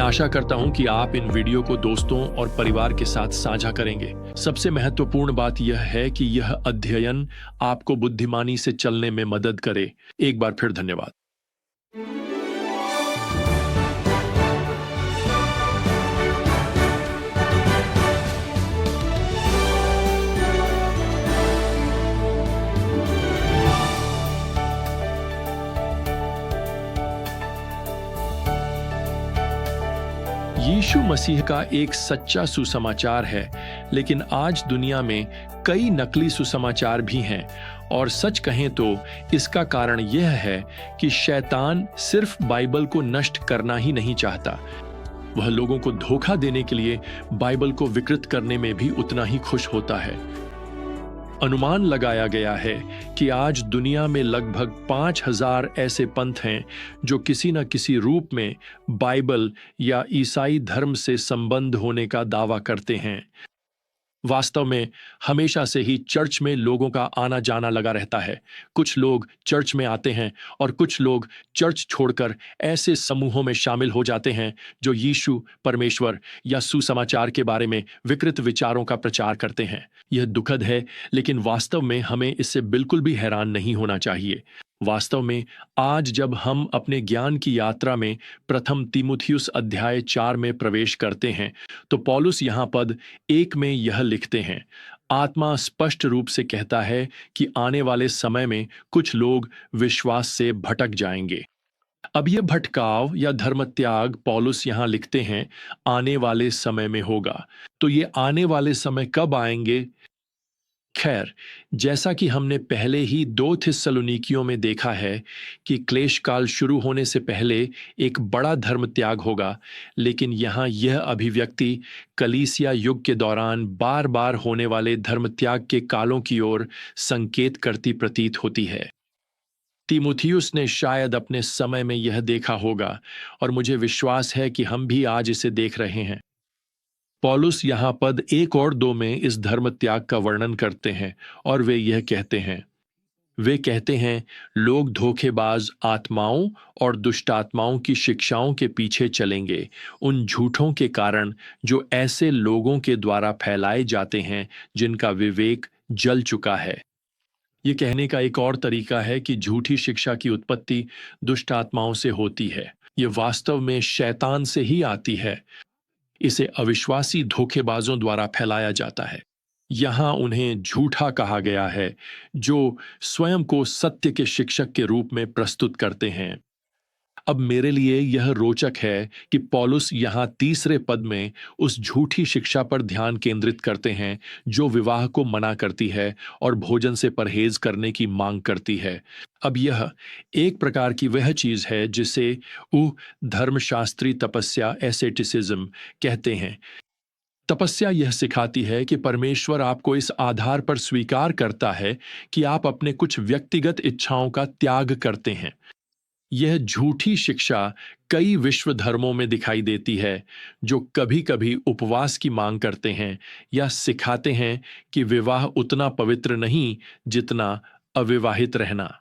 आशा करता हूं कि आप इन वीडियो को दोस्तों और परिवार के साथ साझा करेंगे। सबसे महत्वपूर्ण बात यह है कि यह अध्ययन आपको बुद्धिमानी से चलने में मदद करे। एक बार फिर धन्यवाद। यीशु मसीह का एक सच्चा सुसमाचार है, लेकिन आज दुनिया में कई नकली सुसमाचार भी हैं। और सच कहें तो इसका कारण यह है कि शैतान सिर्फ बाइबल को नष्ट करना ही नहीं चाहता, वह लोगों को धोखा देने के लिए बाइबल को विकृत करने में भी उतना ही खुश होता है। अनुमान लगाया गया है कि आज दुनिया में लगभग 5000 ऐसे पंथ हैं जो किसी न किसी रूप में बाइबल या ईसाई धर्म से संबंध होने का दावा करते हैं। वास्तव में हमेशा से ही चर्च में लोगों का आना जाना लगा रहता है। कुछ लोग चर्च में आते हैं और कुछ लोग चर्च छोड़कर ऐसे समूहों में शामिल हो जाते हैं जो यीशु, परमेश्वर या सुसमाचार के बारे में विकृत विचारों का प्रचार करते हैं। यह दुखद है, लेकिन वास्तव में हमें इससे बिल्कुल भी हैरान नहीं होना चाहिए। वास्तव में आज जब हम अपने ज्ञान की यात्रा में प्रथम तीमुथियुस अध्याय 4 में प्रवेश करते हैं, तो पौलुस यहाँ पद 1 में यह लिखते हैं, आत्मा स्पष्ट रूप से कहता है कि आने वाले समय में कुछ लोग विश्वास से भटक जाएंगे। अब यह भटकाव या धर्म त्याग पौलुस यहाँ लिखते हैं आने वाले समय में होगा। तो ये आने वाले समय कब आएंगे? खैर, जैसा कि हमने पहले ही 2 थिस्सलुनीकियों में देखा है कि क्लेश काल शुरू होने से पहले एक बड़ा धर्म त्याग होगा, लेकिन यहाँ यह अभिव्यक्ति कलीसिया युग के दौरान बार बार होने वाले धर्म त्याग के कालों की ओर संकेत करती प्रतीत होती है। तीमुथियुस ने शायद अपने समय में यह देखा होगा और मुझे विश्वास है कि हम भी आज इसे देख रहे हैं। पौलुस यहाँ पद 1 और 2 में इस धर्म त्याग का वर्णन करते हैं और वे यह कहते हैं, लोग धोखेबाज आत्माओं और दुष्ट आत्माओं की शिक्षाओं के पीछे चलेंगे, उन झूठों के कारण जो ऐसे लोगों के द्वारा फैलाए जाते हैं जिनका विवेक जल चुका है। ये कहने का एक और तरीका है कि झूठी शिक्षा की उत्पत्ति दुष्ट आत्माओं से होती है। ये वास्तव में शैतान से ही आती है। इसे अविश्वासी धोखेबाजों द्वारा फैलाया जाता है। यहाँ उन्हें झूठा कहा गया है, जो स्वयं को सत्य के शिक्षक के रूप में प्रस्तुत करते हैं। अब मेरे लिए यह रोचक है कि पौलुस यहाँ 3 पद में उस झूठी शिक्षा पर ध्यान केंद्रित करते हैं जो विवाह को मना करती है और भोजन से परहेज करने की मांग करती है। अब यह एक प्रकार की वह चीज है जिसे धर्मशास्त्री तपस्या एसेटिसिज्म कहते हैं। तपस्या यह सिखाती है कि परमेश्वर आपको इस आधार पर स्वीकार करता है कि आप अपने कुछ व्यक्तिगत इच्छाओं का त्याग करते हैं। यह झूठी शिक्षा कई विश्व धर्मों में दिखाई देती है, जो कभी-कभी उपवास की मांग करते हैं या सिखाते हैं कि विवाह उतना पवित्र नहीं जितना अविवाहित रहना।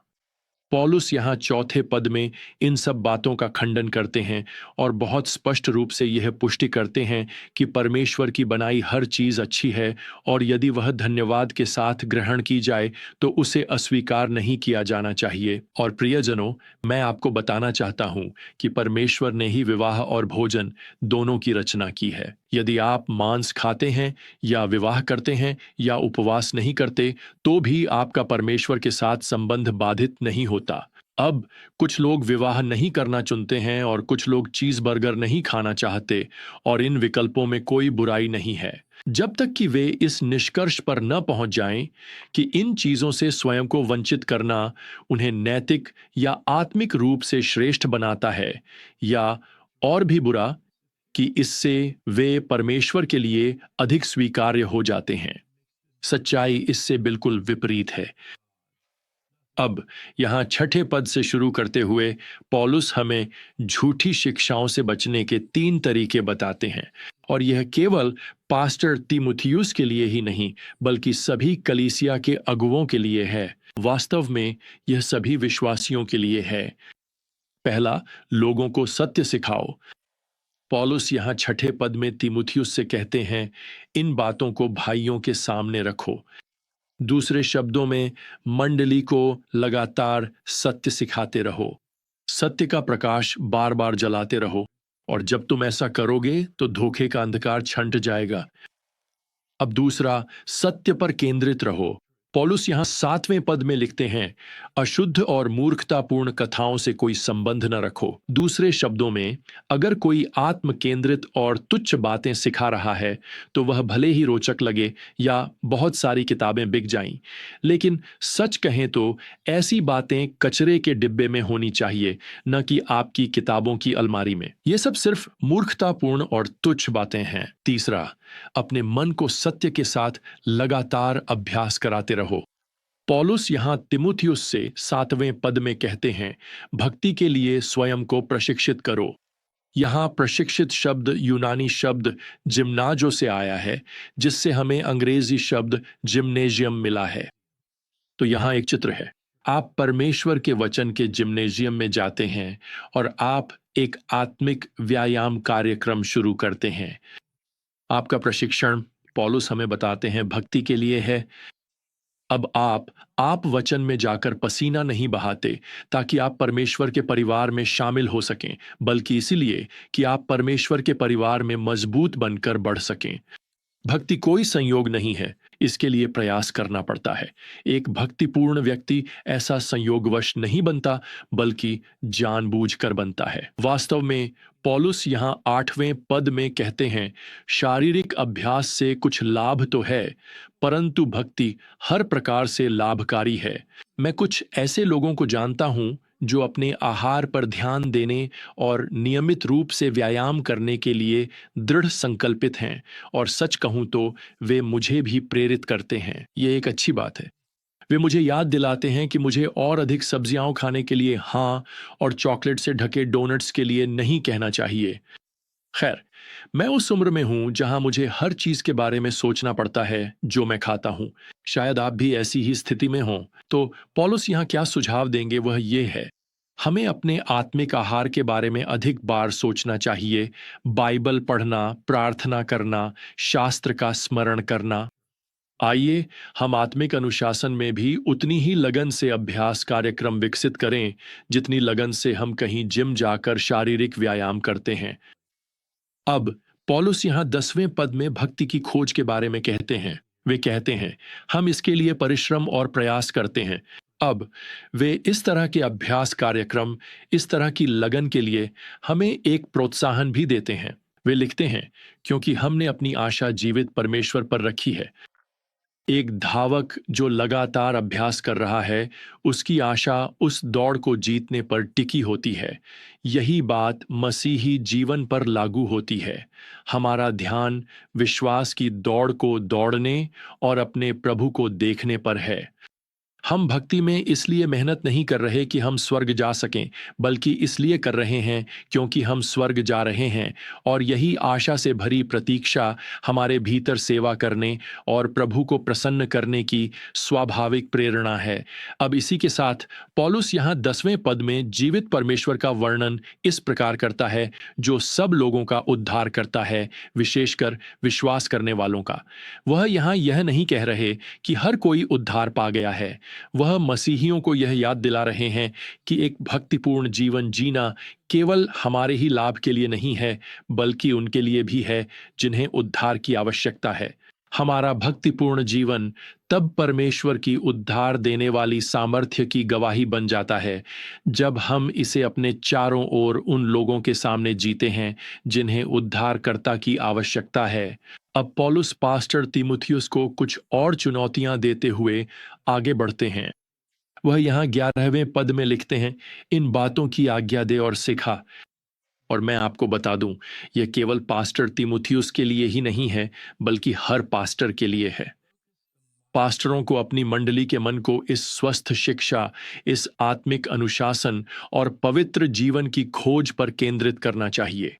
पौलुस यहाँ 4 पद में इन सब बातों का खंडन करते हैं और बहुत स्पष्ट रूप से यह पुष्टि करते हैं कि परमेश्वर की बनाई हर चीज अच्छी है और यदि वह धन्यवाद के साथ ग्रहण की जाए तो उसे अस्वीकार नहीं किया जाना चाहिए। और प्रियजनों, मैं आपको बताना चाहता हूँ कि परमेश्वर ने ही विवाह और भोजन दोनों की रचना की है। यदि आप मांस खाते हैं या विवाह करते हैं या उपवास नहीं करते, तो भी आपका परमेश्वर के साथ संबंध बाधित नहीं होता। अब कुछ लोग विवाह नहीं करना चुनते हैं और कुछ लोग चीज बर्गर नहीं खाना चाहते, और इन विकल्पों में कोई बुराई नहीं है, जब तक कि वे इस निष्कर्ष पर न पहुंच जाएं कि इन चीजों से स्वयं को वंचित करना उन्हें नैतिक या आत्मिक रूप से श्रेष्ठ बनाता है, या और भी बुरा कि इससे वे परमेश्वर के लिए अधिक स्वीकार्य हो जाते हैं। सच्चाई इससे बिल्कुल विपरीत है। अब यहाँ 6 पद से शुरू करते हुए पौलुस हमें झूठी शिक्षाओं से बचने के 3 तरीके बताते हैं, और यह केवल पास्टर तीमुथियुस के लिए ही नहीं बल्कि सभी कलीसिया के अगुवों के लिए है। वास्तव में यह सभी विश्वासियों के लिए है। पहला, लोगों को सत्य सिखाओ। पौलुस यहाँ छठे पद में तीमुथियुस से कहते हैं, इन बातों को भाइयों के सामने रखो। दूसरे शब्दों में, मंडली को लगातार सत्य सिखाते रहो, सत्य का प्रकाश बार बार जलाते रहो, और जब तुम ऐसा करोगे तो धोखे का अंधकार छंट जाएगा। अब दूसरा, सत्य पर केंद्रित रहो। पौलुस यहां 7वें पद में लिखते हैं, अशुद्ध और मूर्खतापूर्ण कथाओं से कोई संबंध न रखो। दूसरे शब्दों में, अगर कोई आत्म केंद्रित और तुच्छ बातें सिखा रहा है तो वह भले ही रोचक लगे या बहुत सारी किताबें बिक जाएं, लेकिन सच कहें तो ऐसी बातें कचरे के डिब्बे में होनी चाहिए, न कि आपकी किताबों की अलमारी में। ये सब सिर्फ मूर्खतापूर्ण और तुच्छ बातें हैं। तीसरा, अपने मन को सत्य के साथ लगातार अभ्यास कराते रहो। पौलुस यहां तीमुथियुस से 7वें पद में कहते हैं, भक्ति के लिए स्वयं को प्रशिक्षित करो। यहां प्रशिक्षित शब्द यूनानी शब्द जिम्नाजो से आया है, जिससे हमें अंग्रेजी शब्द जिम्नेजियम मिला है। तो यहां एक चित्र है। आप परमेश्वर के वचन के जिम्नेजियम में जाते हैं और आप एक आत्मिक व्यायाम कार्यक्रम शुरू करते हैं। आपका प्रशिक्षण, पौलुस हमें बताते हैं, भक्ति के लिए है। अब आप वचन में जाकर पसीना नहीं बहाते ताकि आप परमेश्वर के परिवार में शामिल हो सकें, बल्कि इसीलिए कि आप परमेश्वर के परिवार में मजबूत बनकर बढ़ सकें। भक्ति कोई संयोग नहीं है, इसके लिए प्रयास करना पड़ता है। एक भक्तिपूर्ण व्यक्ति ऐसा संयोगवश नहीं बनता, बल्कि जानबूझकर बनता है। वास्तव में पौलुस यहाँ 8वें पद में कहते हैं, शारीरिक अभ्यास से कुछ लाभ तो है, परंतु भक्ति हर प्रकार से लाभकारी है। मैं कुछ ऐसे लोगों को जानता हूं जो अपने आहार पर ध्यान देने और नियमित रूप से व्यायाम करने के लिए दृढ़ संकल्पित हैं, और सच कहूं तो वे मुझे भी प्रेरित करते हैं। ये एक अच्छी बात है। वे मुझे याद दिलाते हैं कि मुझे और अधिक सब्जियां खाने के लिए हाँ और चॉकलेट से ढके डोनट्स के लिए नहीं कहना चाहिए। खैर, मैं उस उम्र में हूं जहां मुझे हर चीज के बारे में सोचना पड़ता है जो मैं खाता हूं। शायद आप भी ऐसी ही स्थिति में हों। तो पौलुस यहां क्या सुझाव देंगे वह ये है, हमें अपने आत्मिक आहार के बारे में अधिक बार सोचना चाहिए, बाइबल पढ़ना, प्रार्थना करना, शास्त्र का स्मरण करना। आइए हम आत्मिक अनुशासन में भी उतनी ही लगन से अभ्यास कार्यक्रम विकसित करें जितनी लगन से हम कहीं जिम जाकर शारीरिक व्यायाम करते हैं। अब पौलुस यहां 10वें पद में भक्ति की खोज के बारे में कहते हैं। वे कहते हैं, हम इसके लिए परिश्रम और प्रयास करते हैं। अब वे इस तरह के अभ्यास कार्यक्रम, इस तरह की लगन के लिए हमें एक प्रोत्साहन भी देते हैं। वे लिखते हैं, क्योंकि हमने अपनी आशा जीवित परमेश्वर पर रखी है। एक धावक जो लगातार अभ्यास कर रहा है, उसकी आशा उस दौड़ को जीतने पर टिकी होती है। यही बात मसीही जीवन पर लागू होती है। हमारा ध्यान विश्वास की दौड़ को दौड़ने और अपने प्रभु को देखने पर है। हम भक्ति में इसलिए मेहनत नहीं कर रहे कि हम स्वर्ग जा सकें, बल्कि इसलिए कर रहे हैं क्योंकि हम स्वर्ग जा रहे हैं, और यही आशा से भरी प्रतीक्षा हमारे भीतर सेवा करने और प्रभु को प्रसन्न करने की स्वाभाविक प्रेरणा है। अब इसी के साथ पौलुस यहाँ 10वें पद में जीवित परमेश्वर का वर्णन इस प्रकार करता है, जो सब लोगों का उद्धार करता है, विशेषकर विश्वास करने वालों का। वह यहाँ यह नहीं कह रहे कि हर कोई उद्धार पा गया है। वह मसीहियों को यह याद दिला रहे हैं कि एक भक्तिपूर्ण जीवन जीना केवल हमारे ही लाभ के लिए नहीं है, बल्कि उनके लिए भी है जिन्हें उद्धार की आवश्यकता है। हमारा भक्तिपूर्ण जीवन तब परमेश्वर की उद्धार देने वाली सामर्थ्य की गवाही बन जाता है, जब हम इसे अपने चारों ओर उन लोगों के सामने जीते हैं जिन्हें उद्धारकर्ता की आवश्यकता है। अब पौलुस पास्टर तीमुथियुस को कुछ और चुनौतियां देते हुए आगे बढ़ते हैं। वह यहाँ 11वें पद में लिखते हैं, इन बातों की आज्ञा दे और सिखा। और मैं आपको बता दूं, यह केवल पास्टर तीमुथियुस के लिए ही नहीं है, बल्कि हर पास्टर के लिए है। पास्टरों को अपनी मंडली के मन को इस स्वस्थ शिक्षा, इस आत्मिक अनुशासन और पवित्र जीवन की खोज पर केंद्रित करना चाहिए।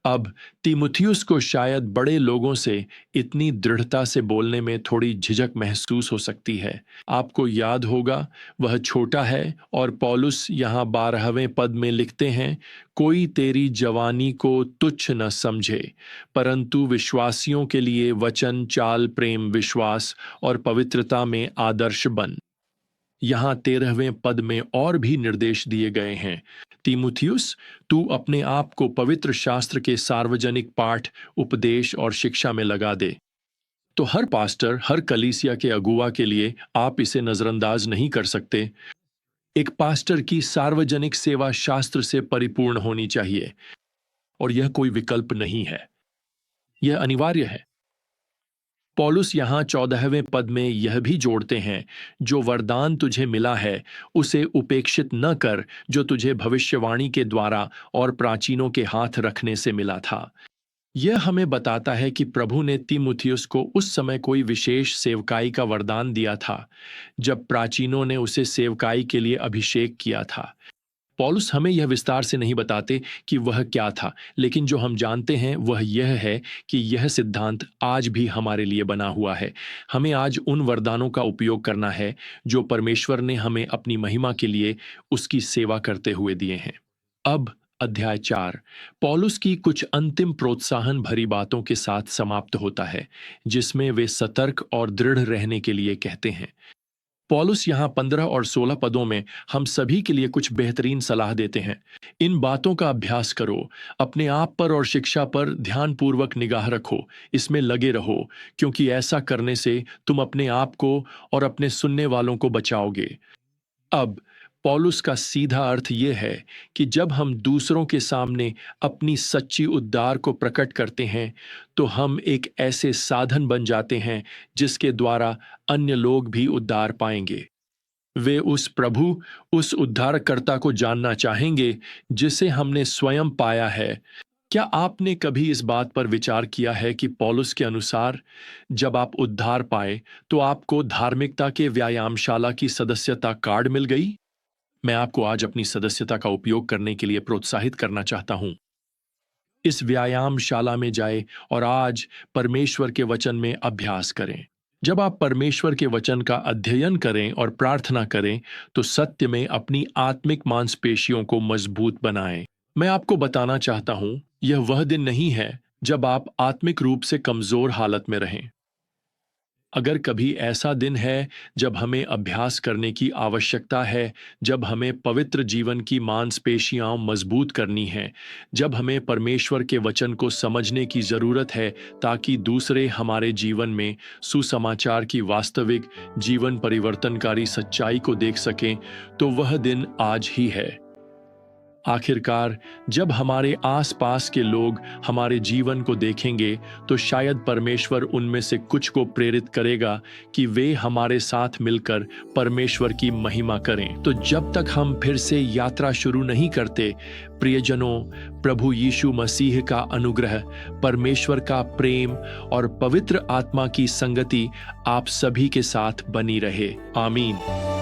अब तीमुथियुस को शायद बड़े लोगों से इतनी दृढ़ता से बोलने में थोड़ी झिझक महसूस हो सकती है। आपको याद होगा वह छोटा है और पौलुस यहाँ 12वें पद में लिखते हैं, कोई तेरी जवानी को तुच्छ न समझे, परंतु विश्वासियों के लिए वचन, चाल, प्रेम, विश्वास और पवित्रता में आदर्श बन। यहाँ 13वें पद में और भी निर्देश दिए गए हैं, तीमुथियुस, तू अपने आप को पवित्र शास्त्र के सार्वजनिक पाठ, उपदेश और शिक्षा में लगा दे। तो हर पास्टर, हर कलीसिया के अगुवा के लिए आप इसे नजरअंदाज नहीं कर सकते। एक पास्टर की सार्वजनिक सेवा शास्त्र से परिपूर्ण होनी चाहिए और यह कोई विकल्प नहीं है, यह अनिवार्य है। पौलुस यहाँ 14वें पद में यह भी जोड़ते हैं, जो वरदान तुझे मिला है उसे उपेक्षित न कर, जो तुझे भविष्यवाणी के द्वारा और प्राचीनों के हाथ रखने से मिला था। यह हमें बताता है कि प्रभु ने तीमुथियुस को उस समय कोई विशेष सेवकाई का वरदान दिया था जब प्राचीनों ने उसे सेवकाई के लिए अभिषेक किया था। पौलुस हमें यह विस्तार से नहीं बताते कि वह क्या था, लेकिन जो हम जानते हैं वह यह है कि यह सिद्धांत आज भी हमारे लिए बना हुआ है। हमें आज उन वरदानों का उपयोग करना है जो परमेश्वर ने हमें अपनी महिमा के लिए उसकी सेवा करते हुए दिए हैं। अब अध्याय 4 पौलुस की कुछ अंतिम प्रोत्साहन भरी बातों के साथ समाप्त होता है, जिसमें वे सतर्क और दृढ़ रहने के लिए कहते हैं। पौलुस यहाँ 15 और 16 पदों में हम सभी के लिए कुछ बेहतरीन सलाह देते हैं। इन बातों का अभ्यास करो, अपने आप पर और शिक्षा पर ध्यानपूर्वक निगाह रखो, इसमें लगे रहो, क्योंकि ऐसा करने से तुम अपने आप को और अपने सुनने वालों को बचाओगे। अब पौलुस का सीधा अर्थ यह है कि जब हम दूसरों के सामने अपनी सच्ची उद्धार को प्रकट करते हैं तो हम एक ऐसे साधन बन जाते हैं जिसके द्वारा अन्य लोग भी उद्धार पाएंगे। वे उस प्रभु, उस उद्धारकर्ता को जानना चाहेंगे जिसे हमने स्वयं पाया है। क्या आपने कभी इस बात पर विचार किया है कि पौलुस के अनुसार जब आप उद्धार पाए तो आपको धार्मिकता के व्यायामशाला की सदस्यता कार्ड मिल गई? मैं आपको आज अपनी सदस्यता का उपयोग करने के लिए प्रोत्साहित करना चाहता हूं। इस व्यायामशाला में जाएं और आज परमेश्वर के वचन में अभ्यास करें। जब आप परमेश्वर के वचन का अध्ययन करें और प्रार्थना करें तो सत्य में अपनी आत्मिक मांसपेशियों को मजबूत बनाएं। मैं आपको बताना चाहता हूं, यह वह दिन नहीं है जब आप आत्मिक रूप से कमजोर हालत में रहें। अगर कभी ऐसा दिन है जब हमें अभ्यास करने की आवश्यकता है, जब हमें पवित्र जीवन की मांसपेशियां मजबूत करनी है, जब हमें परमेश्वर के वचन को समझने की जरूरत है ताकि दूसरे हमारे जीवन में सुसमाचार की वास्तविक जीवन परिवर्तनकारी सच्चाई को देख सकें, तो वह दिन आज ही है। आखिरकार जब हमारे आसपास के लोग हमारे जीवन को देखेंगे तो शायद परमेश्वर उनमें से कुछ को प्रेरित करेगा कि वे हमारे साथ मिलकर परमेश्वर की महिमा करें। तो जब तक हम फिर से यात्रा शुरू नहीं करते, प्रियजनों, प्रभु यीशु मसीह का अनुग्रह, परमेश्वर का प्रेम और पवित्र आत्मा की संगति आप सभी के साथ बनी रहे। आमीन।